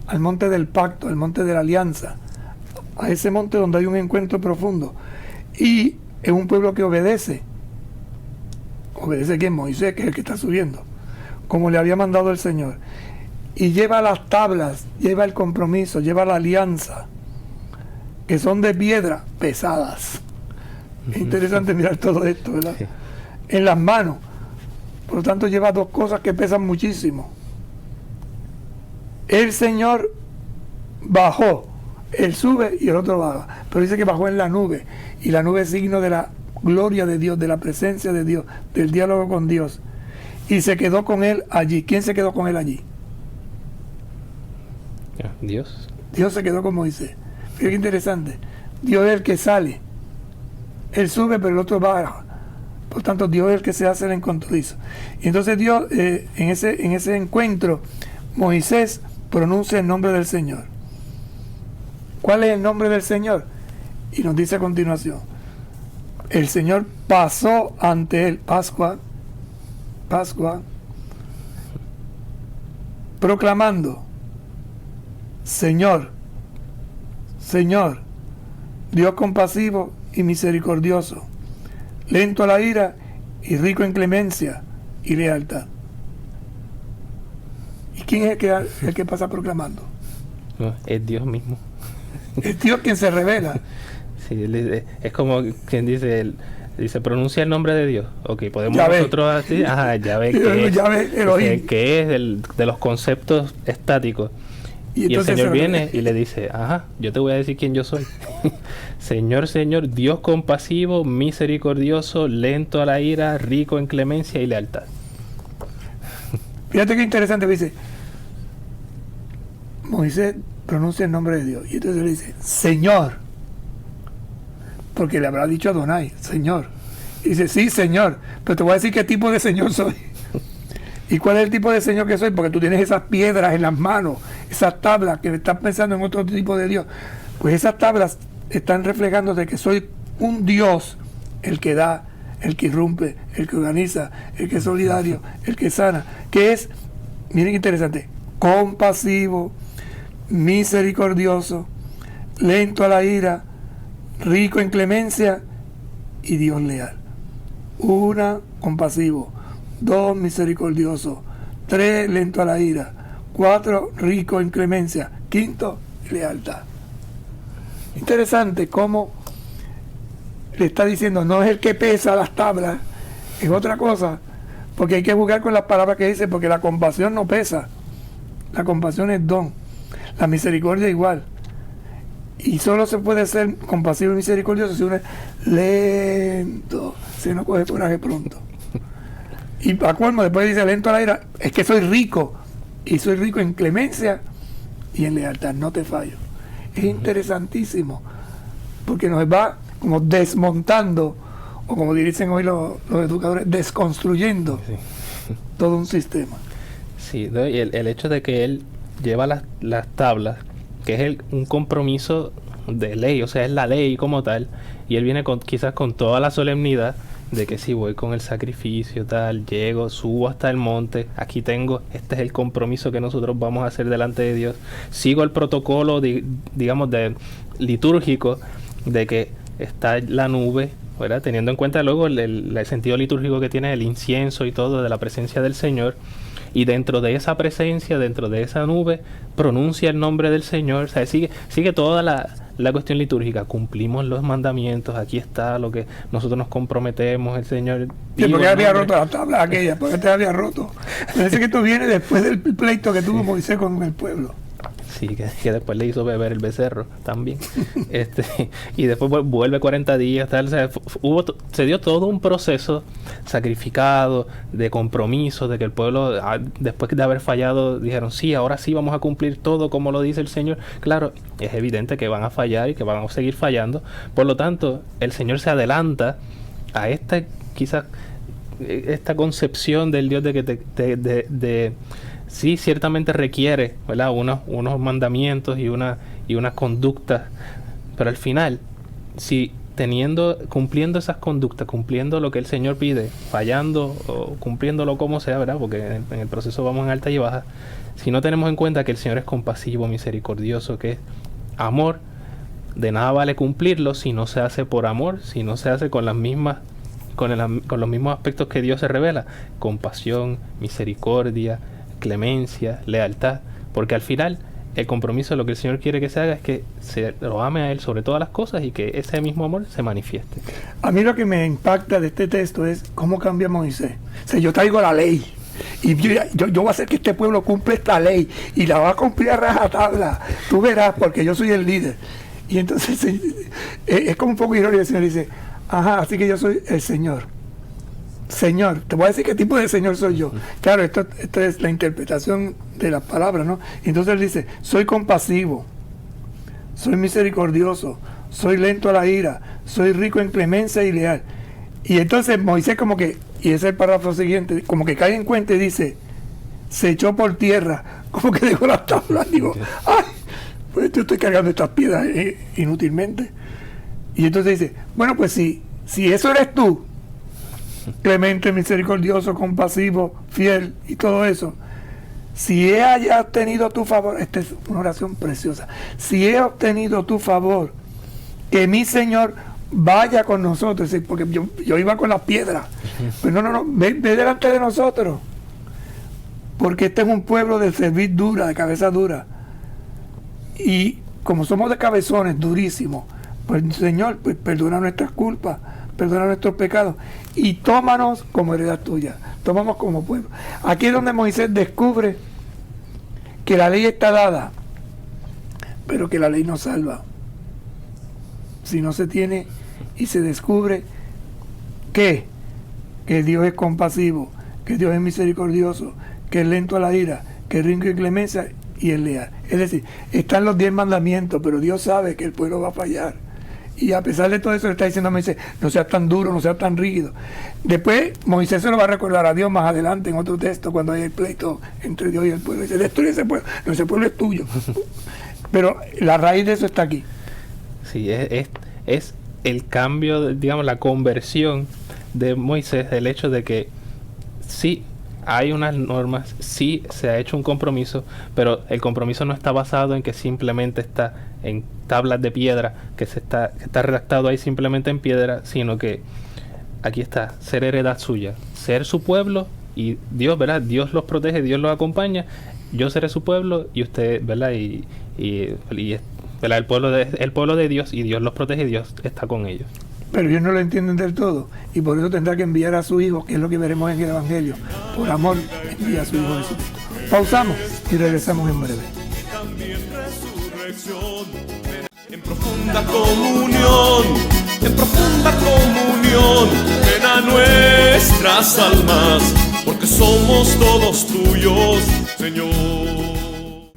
al monte del pacto, al monte de la alianza, a ese monte donde hay un encuentro profundo. Y es un pueblo que obedece. ¿Obedece quién? Moisés, que es el que está subiendo, como le había mandado el Señor. Y lleva las tablas, lleva el compromiso, lleva la alianza, que son de piedra, pesadas. Es interesante mirar todo esto, ¿verdad? Sí. En las manos. Por lo tanto, lleva dos cosas que pesan muchísimo. El Señor bajó, Él sube y el otro baja. Pero dice que bajó en la nube. Y la nube es signo de la gloria de Dios, de la presencia de Dios, del diálogo con Dios. Y se quedó con Él allí. ¿Quién se quedó con Él allí? Dios. Dios se quedó con Moisés. Fíjate qué interesante. Dios es el que sale. Él sube, pero el otro baja. Por tanto, Dios es el que se hace el encontradizo. Y entonces Dios, en ese encuentro, Moisés pronuncia el nombre del Señor. ¿Cuál es el nombre del Señor? Y nos dice a continuación: el Señor pasó ante él, Pascua, proclamando: Señor, Señor, Dios compasivo y misericordioso, lento a la ira y rico en clemencia y lealtad. ¿Y quién es el que pasa proclamando? No, es Dios mismo. Es Dios quien se revela. Sí, es como quien dice, dice, pronuncia el nombre de Dios. Ok, podemos Ya nosotros así, ya ve que Ya ve, Elohim. que es de los conceptos estáticos. Y el entonces Señor viene y le dice, yo te voy a decir quién yo soy. Señor, Señor, Dios compasivo, misericordioso, lento a la ira, rico en clemencia y lealtad. Fíjate qué interesante, dice, Moisés pronuncia el nombre de Dios y entonces le dice, Señor, porque le habrá dicho a Adonai, Señor. Y dice, sí, Señor, pero te voy a decir qué tipo de Señor soy. ¿Y cuál es el tipo de Señor que soy? Porque tú tienes esas piedras en las manos, esas tablas que estás pensando en otro tipo de Dios. Pues esas tablas están reflejando de que soy un Dios, el que da, el que irrumpe, el que organiza, el que es solidario, el que sana, que es, miren qué interesante, compasivo, misericordioso, lento a la ira, rico en clemencia y Dios leal. 1, compasivo. 2, misericordioso. 3, lento a la ira. 4, rico en clemencia. 5, lealtad. Interesante cómo le está diciendo, no es el que pesa las tablas, es otra cosa, porque hay que jugar con las palabras que dice, porque la compasión no pesa, la compasión es don, la misericordia igual, y solo se puede ser compasivo y misericordioso si uno es lento, si no coge coraje pronto. Y a colmo, después dice lento a la ira, es que soy rico, y soy rico en clemencia y en lealtad, no te fallo. Es interesantísimo, porque nos va como desmontando, o como dicen hoy los educadores, desconstruyendo todo un sistema. Sí, ¿no? Y el hecho de que él lleva las tablas, que es un compromiso de ley, o sea, es la ley como tal, y él viene quizás con toda la solemnidad de que si voy con el sacrificio, tal, llego, subo hasta el monte, aquí tengo, este es el compromiso que nosotros vamos a hacer delante de Dios, sigo el protocolo, digamos, litúrgico, de que está la nube, ¿verdad? Teniendo en cuenta luego el sentido litúrgico que tiene el incienso y todo de la presencia del Señor, y dentro de esa presencia, dentro de esa nube, pronuncia el nombre del Señor, o sea, sigue toda la cuestión litúrgica, cumplimos los mandamientos, aquí está lo que nosotros nos comprometemos, el Señor. Sí, porque había roto la tabla aquella, porque te había roto. Parece que esto viene después del pleito que tuvo Moisés con el pueblo. Sí, que después le hizo beber el becerro también. Y después vuelve 40 días, tal, o sea, se dio todo un proceso sacrificado, de compromiso, de que el pueblo, después de haber fallado, dijeron, sí, ahora sí vamos a cumplir todo como lo dice el Señor. Claro, es evidente que van a fallar y que van a seguir fallando. Por lo tanto, el Señor se adelanta a quizás esta concepción del Dios de que sí, ciertamente requiere, ¿verdad?, unos mandamientos y unas conductas, pero al final, si cumpliendo esas conductas, cumpliendo lo que el Señor pide, fallando o cumpliéndolo como sea, ¿verdad?, porque en el proceso vamos en alta y baja, si no tenemos en cuenta que el Señor es compasivo, misericordioso, que es amor, de nada vale cumplirlo si no se hace por amor, si no se hace con los mismos aspectos que Dios se revela, compasión, misericordia, clemencia, lealtad, porque al final el compromiso, lo que el Señor quiere que se haga es que se lo ame a Él sobre todas las cosas y que ese mismo amor se manifieste. A mí lo que me impacta de este texto es cómo cambia Moisés. O sea, yo traigo la ley y yo voy a hacer que este pueblo cumpla esta ley y la va a cumplir a rajatabla. Tú verás, porque yo soy el líder. Y entonces es como un poco irónico. El Señor dice, ajá, así que yo soy el Señor. Señor, te voy a decir qué tipo de Señor soy yo. Claro, esto es la interpretación de las palabras, ¿no? Y entonces él dice, soy compasivo, soy misericordioso, soy lento a la ira, soy rico en clemencia y leal. Y entonces Moisés como que, y ese es el párrafo siguiente, como que cae en cuenta y dice, se echó por tierra, como que dejó las tablas. Digo, ay, pues yo estoy cargando estas piedras inútilmente. Y entonces dice, bueno, pues si eso eres tú, clemente, misericordioso, compasivo, fiel y todo eso, si he haya obtenido tu favor, esta es una oración preciosa, si he obtenido tu favor, que mi Señor vaya con nosotros, porque yo iba con las piedras, pues no, ve delante de nosotros, porque este es un pueblo de cerviz dura, de cabeza dura, y como somos de cabezones durísimos, pues Señor, pues perdona nuestras culpas, perdona nuestros pecados y tómanos como heredad tuya, tómanos como pueblo. Aquí es donde Moisés descubre que la ley está dada, pero que la ley no salva. Si no se tiene y se descubre que Dios es compasivo, que Dios es misericordioso, que es lento a la ira, que es rico en clemencia y es leal. Es decir, están los 10 mandamientos, pero Dios sabe que el pueblo va a fallar. Y a pesar de todo eso le está diciendo a Moisés, no seas tan duro, no seas tan rígido. Después Moisés se lo va a recordar a Dios más adelante en otro texto, cuando hay el pleito entre Dios y el pueblo. Dice, destruye ese pueblo. No, ese pueblo es tuyo. Pero la raíz de eso está aquí. Sí, es el cambio, digamos, la conversión de Moisés, el hecho de que sí hay unas normas, sí se ha hecho un compromiso, pero el compromiso no está basado en que simplemente está en tablas de piedra, que está redactado ahí simplemente en piedra, sino que aquí está, ser heredad suya, ser su pueblo, y Dios, ¿verdad? Dios los protege, Dios los acompaña, yo seré su pueblo y usted, ¿verdad? Y ¿verdad? El pueblo de Dios, y Dios los protege y Dios está con ellos. Pero ellos no lo entienden del todo y por eso tendrá que enviar a su Hijo, que es lo que veremos en el Evangelio. Por amor, envía a su Hijo Jesucristo. Pausamos y regresamos en breve. También resurrección, en profunda comunión, ven a nuestras almas, porque somos todos tuyos, Señor.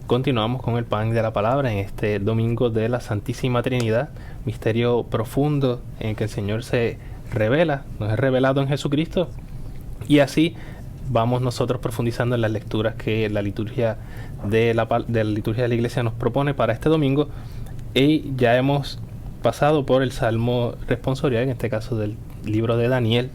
Continuamos con el pan de la palabra en este domingo de la Santísima Trinidad, misterio profundo en que el Señor se revela, nos es revelado en Jesucristo, y así vamos nosotros profundizando en las lecturas que la liturgia de la liturgia de la Iglesia nos propone para este domingo, y ya hemos pasado por el Salmo responsorial, en este caso del libro de Daniel,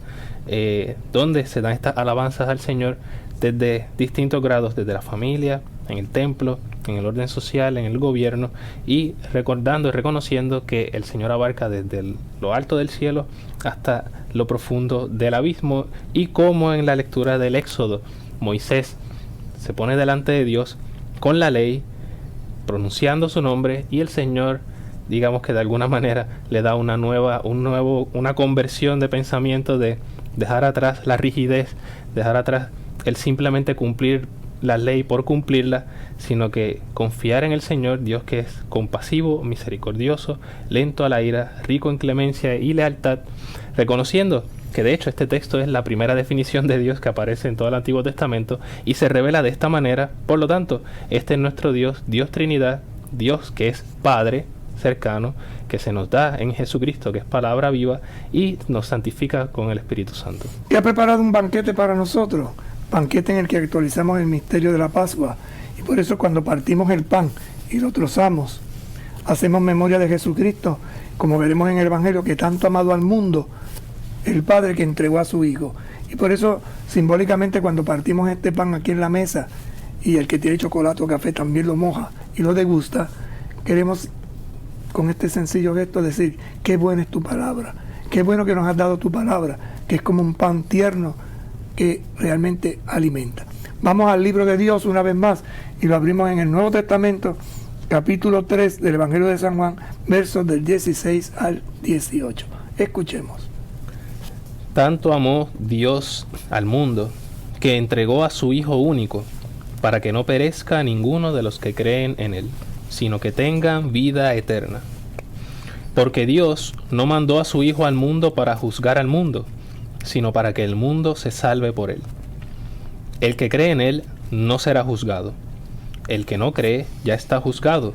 donde se dan estas alabanzas al Señor desde distintos grados, desde la familia, en el templo, en el orden social, en el gobierno, y recordando y reconociendo que el Señor abarca desde lo alto del cielo hasta lo profundo del abismo, y como en la lectura del Éxodo, Moisés se pone delante de Dios con la ley, pronunciando su nombre, y el Señor, digamos que de alguna manera le da una conversión de pensamiento, de dejar atrás la rigidez, dejar atrás el simplemente cumplir la ley por cumplirla, sino que confiar en el Señor, Dios que es compasivo, misericordioso, lento a la ira, rico en clemencia y lealtad, reconociendo que de hecho este texto es la primera definición de Dios que aparece en todo el Antiguo Testamento y se revela de esta manera. Por lo tanto, este es nuestro Dios, Dios Trinidad, Dios que es Padre cercano, que se nos da en Jesucristo, que es palabra viva, y nos santifica con el Espíritu Santo. Y ha preparado un banquete para nosotros, banquete en el que actualizamos el misterio de la Pascua, y por eso cuando partimos el pan y lo trozamos, hacemos memoria de Jesucristo, como veremos en el Evangelio, que tanto ha amado al mundo el Padre que entregó a su Hijo. Y por eso simbólicamente cuando partimos este pan aquí en la mesa, y el que tiene chocolate o café también lo moja y lo degusta, queremos con este sencillo gesto decir, qué buena es tu palabra, qué bueno que nos has dado tu palabra, que es como un pan tierno que realmente alimenta. Vamos al libro de Dios una vez más y lo abrimos en el Nuevo Testamento, capítulo 3 del Evangelio de San Juan, versos del 16 al 18. Escuchemos. Tanto amó Dios al mundo, que entregó a su Hijo único, para que no perezca ninguno de los que creen en Él, sino que tengan vida eterna. Porque Dios no mandó a su Hijo al mundo para juzgar al mundo, sino para que el mundo se salve por Él. El que cree en Él no será juzgado. El que no cree ya está juzgado,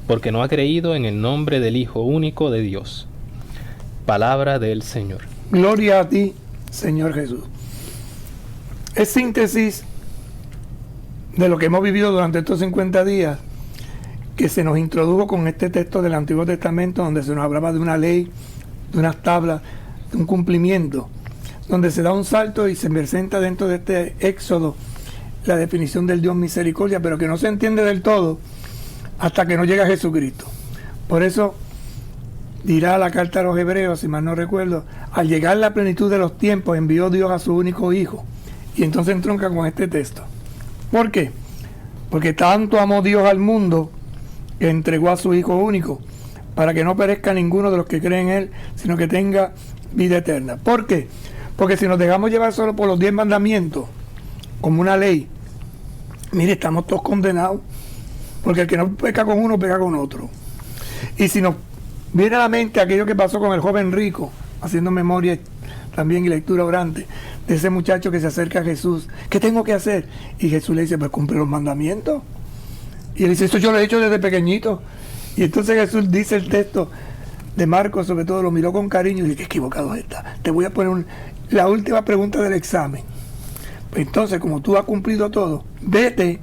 porque no ha creído en el nombre del Hijo único de Dios. Palabra del Señor. Gloria a ti, Señor Jesús. Es síntesis de lo que hemos vivido durante estos 50 días, que se nos introdujo con este texto del Antiguo Testamento, donde se nos hablaba de una ley, de unas tablas, de un cumplimiento, donde se da un salto y se presenta dentro de este éxodo la definición del Dios misericordia, pero que no se entiende del todo hasta que no llega Jesucristo. Por eso dirá la carta a los Hebreos, si mal no recuerdo, al llegar la plenitud de los tiempos envió Dios a su único Hijo, y entonces entronca con este texto. ¿Por qué? Porque tanto amó Dios al mundo que entregó a su Hijo único, para que no perezca ninguno de los que creen en Él, sino que tenga vida eterna. ¿Por qué? Porque si nos dejamos llevar solo por los 10 mandamientos, como una ley, mire, estamos todos condenados, porque el que no peca con uno, peca con otro. Y si nos viene a la mente aquello que pasó con el joven rico, haciendo memoria también y lectura orante, de ese muchacho que se acerca a Jesús, ¿qué tengo que hacer? Y Jesús le dice, pues cumple los mandamientos. Y él dice, esto yo lo he hecho desde pequeñito. Y entonces Jesús dice el texto de Marcos, sobre todo, lo miró con cariño y dice, qué equivocado está. Te voy a poner la última pregunta del examen. Pues entonces, como tú has cumplido todo, vete,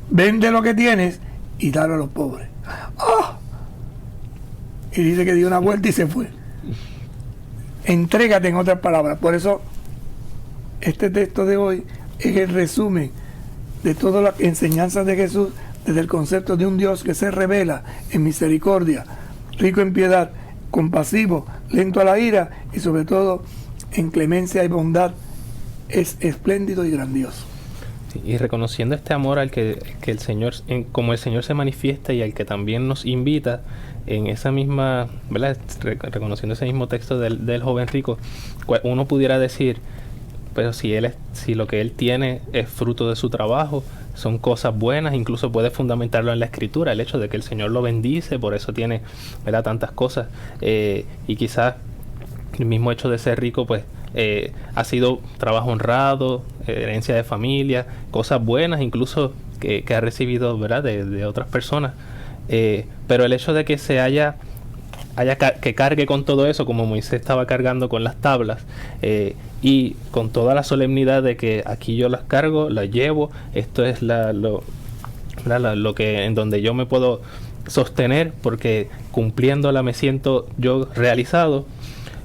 vende lo que tienes y dalo a los pobres. ¡Oh! Y dice que dio una vuelta y se fue. Entrégate, en otras palabras. Por eso este texto de hoy es el resumen de todas las enseñanzas de Jesús, desde el concepto de un Dios que se revela en misericordia, rico en piedad, compasivo, lento a la ira y sobre todo en clemencia y bondad. Es espléndido y grandioso. Sí, y reconociendo este amor al que el Señor, como el Señor se manifiesta y al que también nos invita, en esa misma, ¿verdad? Reconociendo ese mismo texto del joven rico, uno pudiera decir, pero si lo que él tiene es fruto de su trabajo, son cosas buenas, incluso puede fundamentarlo en la Escritura, el hecho de que el Señor lo bendice, por eso tiene, ¿verdad?, tantas cosas, y quizás el mismo hecho de ser rico, pues ha sido trabajo honrado, herencia de familia, cosas buenas incluso que ha recibido, ¿verdad?, de otras personas, pero el hecho de que que cargue con todo eso, como Moisés estaba cargando con las tablas, y con toda la solemnidad de que aquí yo las cargo, las llevo, esto es lo que en donde yo me puedo sostener, porque cumpliéndola me siento yo realizado.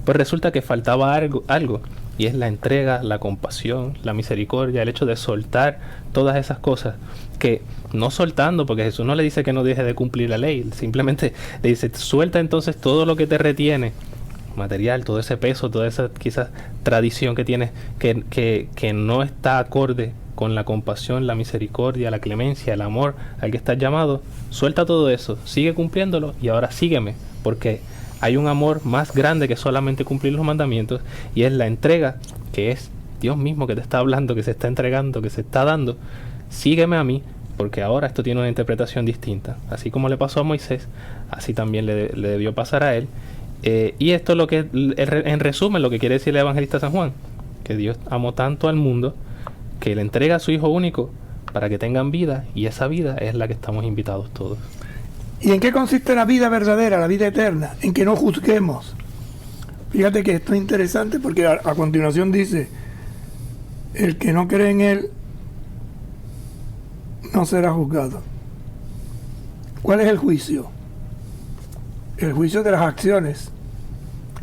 Pues resulta que faltaba algo, y es la entrega, la compasión, la misericordia, el hecho de soltar todas esas cosas, que no soltando, porque Jesús no le dice que no deje de cumplir la ley, simplemente le dice, suelta entonces todo lo que te retiene, material, todo ese peso, toda esa quizás tradición que tienes, que no está acorde con la compasión, la misericordia, la clemencia, el amor al que estás llamado. Suelta todo eso, sigue cumpliéndolo y ahora sígueme, porque hay un amor más grande que solamente cumplir los mandamientos, y es la entrega, que es Dios mismo que te está hablando, que se está entregando, que se está dando. Sígueme a mí, porque ahora esto tiene una interpretación distinta. Así como le pasó a Moisés, así también le debió pasar a él. Y esto es lo que, en resumen, lo que quiere decir el evangelista San Juan, que Dios amó tanto al mundo que le entrega a su Hijo único para que tengan vida, y esa vida es la que estamos invitados todos. ¿Y en qué consiste la vida verdadera, la vida eterna? En que no juzguemos. Fíjate que esto es interesante porque a continuación dice, el que no cree en Él no será juzgado. ¿Cuál es el juicio? El juicio de las acciones,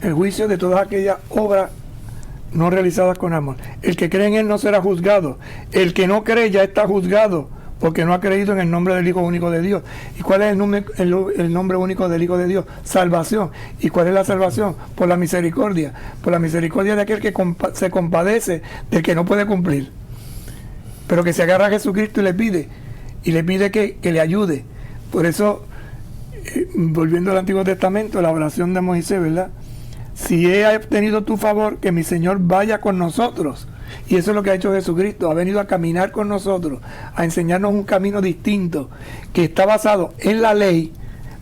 el juicio de todas aquellas obras no realizadas con amor. El que cree en Él no será juzgado. El que no cree ya está juzgado, porque no ha creído en el nombre del Hijo único de Dios. ¿Y cuál es el nombre único del Hijo de Dios? Salvación. ¿Y cuál es la salvación? Por la misericordia. Por la misericordia de aquel que se compadece del que no puede cumplir. pero que se agarra a Jesucristo y le pide que le ayude. Por eso, volviendo al Antiguo Testamento, la oración de Moisés, ¿verdad? Si he obtenido tu favor, que mi Señor vaya con nosotros. Y eso es lo que ha hecho Jesucristo, ha venido a caminar con nosotros, a enseñarnos un camino distinto, que está basado en la ley,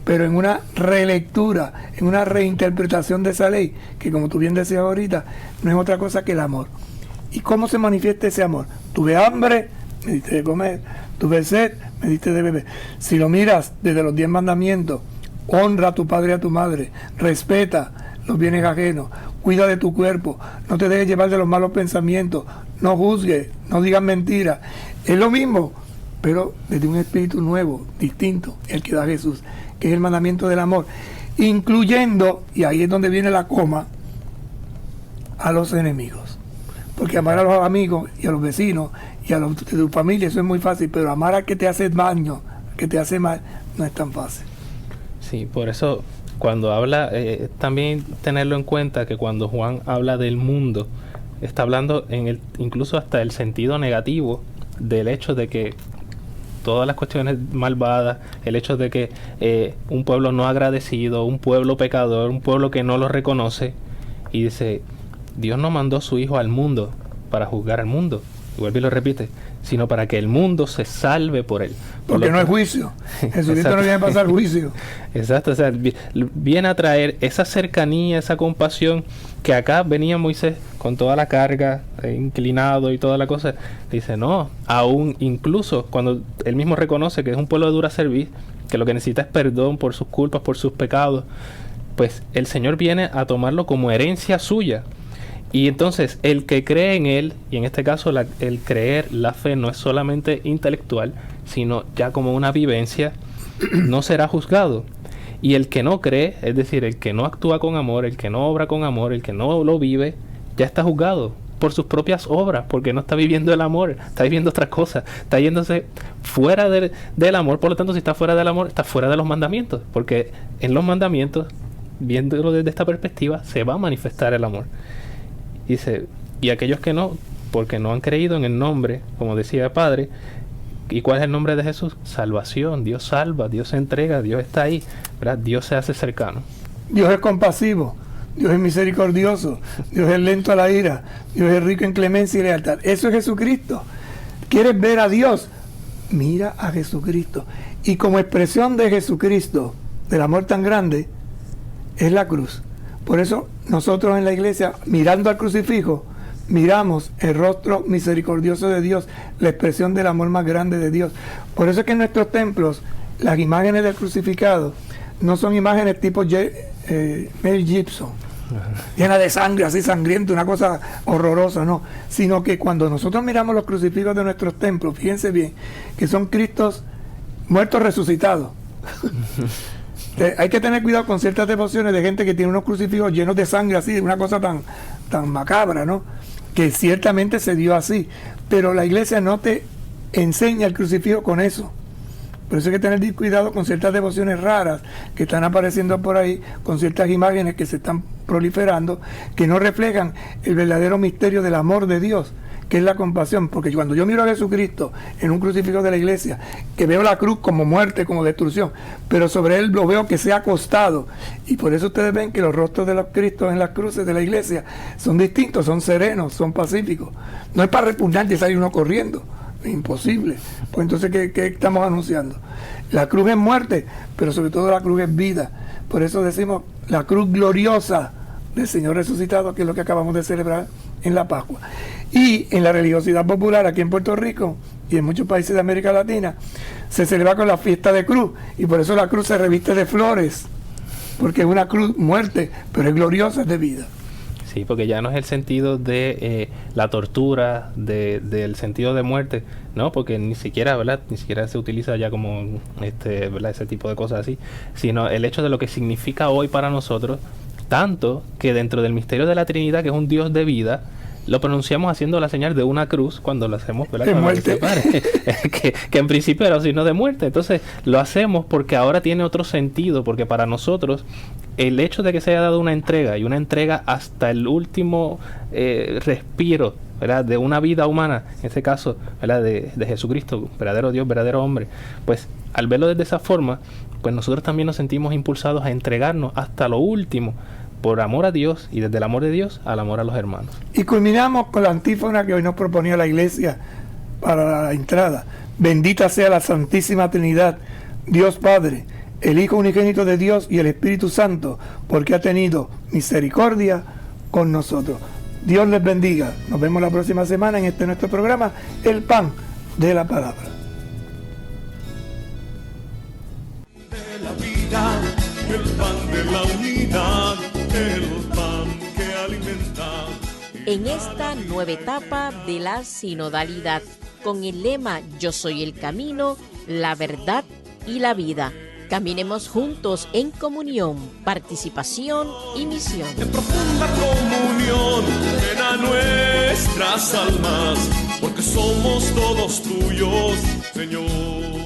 pero en una relectura, en una reinterpretación de esa ley, que como tú bien decías ahorita, no es otra cosa que el amor. ¿Y cómo se manifiesta ese amor? Tuve hambre, me diste de comer; tuve sed, me diste de beber. Si lo miras desde los 10 mandamientos, honra a tu padre y a tu madre, respeta los bienes ajenos, cuida de tu cuerpo, no te dejes llevar de los malos pensamientos, no juzgues, no digas mentiras. Es lo mismo, pero desde un espíritu nuevo, distinto, el que da Jesús, que es el mandamiento del amor, incluyendo, y ahí es donde viene la coma, a los enemigos. Porque amar a los amigos y a los vecinos y a los de tu familia, eso es muy fácil, pero amar al que te hace daño, al que te hace mal, no es tan fácil. Sí, por eso cuando habla, también tenerlo en cuenta que cuando Juan habla del mundo, está hablando incluso hasta el sentido negativo del hecho de que todas las cuestiones malvadas, el hecho de que un pueblo no agradecido, un pueblo pecador, un pueblo que no lo reconoce, y dice, Dios no mandó a su Hijo al mundo para juzgar al mundo, y vuelve y lo repite, sino para que el mundo se salve por él. Porque no es juicio. Jesucristo no viene a pasar juicio. Exacto, o sea, viene a traer esa cercanía, esa compasión, que acá venía Moisés con toda la carga, inclinado y toda la cosa. Dice, no, aún incluso cuando él mismo reconoce que es un pueblo de dura cerviz, que lo que necesita es perdón por sus culpas, por sus pecados, pues el Señor viene a tomarlo como herencia suya. Y entonces el que cree en Él, y en este caso el creer, la fe no es solamente intelectual, sino ya como una vivencia, no será juzgado. Y el que no cree, es decir, el que no actúa con amor, el que no obra con amor, el que no lo vive, ya está juzgado por sus propias obras, porque no está viviendo el amor, está viviendo otras cosas, está yéndose fuera del amor. Por lo tanto, si está fuera del amor, está fuera de los mandamientos, porque en los mandamientos, viéndolo desde esta perspectiva, se va a manifestar el amor. Dice, y aquellos que no, porque no han creído en el nombre, como decía el Padre. ¿Y cuál es el nombre de Jesús? Salvación. Dios salva, Dios se entrega, Dios está ahí, ¿verdad? Dios se hace cercano. Dios es compasivo, Dios es misericordioso, Dios es lento a la ira, Dios es rico en clemencia y lealtad. Eso es Jesucristo. ¿Quieres ver a Dios? Mira a Jesucristo. Y como expresión de Jesucristo, del amor tan grande, es la cruz. Por eso nosotros en la iglesia, mirando al crucifijo, miramos el rostro misericordioso de Dios, la expresión del amor más grande de Dios. Por eso es que en nuestros templos las imágenes del crucificado no son imágenes tipo Mel Gibson, llena de sangre, así sangrienta, una cosa horrorosa, no, sino que cuando nosotros miramos los crucifijos de nuestros templos, fíjense bien, que son Cristos muertos resucitados. Hay que tener cuidado con ciertas devociones de gente que tiene unos crucifijos llenos de sangre, así, una cosa tan macabra, ¿no? Que ciertamente se dio así, pero la iglesia no te enseña el crucifijo con eso. Por eso hay que tener cuidado con ciertas devociones raras que están apareciendo por ahí, con ciertas imágenes que se están proliferando, que no reflejan el verdadero misterio del amor de Dios, que es la compasión. Porque cuando yo miro a Jesucristo en un crucifijo de la iglesia, que veo la cruz como muerte, como destrucción, pero sobre él lo veo que se ha acostado, y por eso ustedes ven que los rostros de los Cristos en las cruces de la iglesia son distintos, son serenos, son pacíficos. No es para repugnar y salir uno corriendo, es imposible. Pues entonces, ¿qué estamos anunciando? La cruz es muerte, pero sobre todo la cruz es vida. Por eso decimos la cruz gloriosa del Señor resucitado, que es lo que acabamos de celebrar en la Pascua. Y en la religiosidad popular aquí en Puerto Rico y en muchos países de América Latina se celebra con la fiesta de cruz, y por eso la cruz se reviste de flores, porque es una cruz muerte, pero es gloriosa, es de vida. Sí, porque ya no es el sentido de la tortura, del sentido de muerte, no, porque ni siquiera, ¿verdad? Ni siquiera se utiliza ya como ¿verdad? Ese tipo de cosas así, sino el hecho de lo que significa hoy para nosotros, tanto que dentro del misterio de la Trinidad, que es un Dios de vida, lo pronunciamos haciendo la señal de una cruz cuando lo hacemos, ¿verdad? De Cuando muerte. se pare. que en principio era signo de muerte. Entonces lo hacemos porque ahora tiene otro sentido, porque para nosotros el hecho de que se haya dado una entrega, y una entrega hasta el último respiro, ¿verdad?, de una vida humana, en este caso, ¿verdad?, de Jesucristo, verdadero Dios, verdadero hombre, pues al verlo desde esa forma, pues nosotros también nos sentimos impulsados a entregarnos hasta lo último, por amor a Dios, y desde el amor de Dios al amor a los hermanos. Y culminamos con la antífona que hoy nos proponía la iglesia para la entrada. Bendita sea la Santísima Trinidad, Dios Padre, el Hijo unigénito de Dios y el Espíritu Santo, porque ha tenido misericordia con nosotros. Dios les bendiga. Nos vemos la próxima semana en este nuestro programa, El Pan de la Palabra. De la vida, el pan de la unidad, el pan que alimenta. En esta nueva etapa de la sinodalidad, con el lema Yo soy el camino, la verdad y la vida. Caminemos juntos en comunión, participación y misión. En profunda comunión, ven a nuestras almas, porque somos todos tuyos, Señor.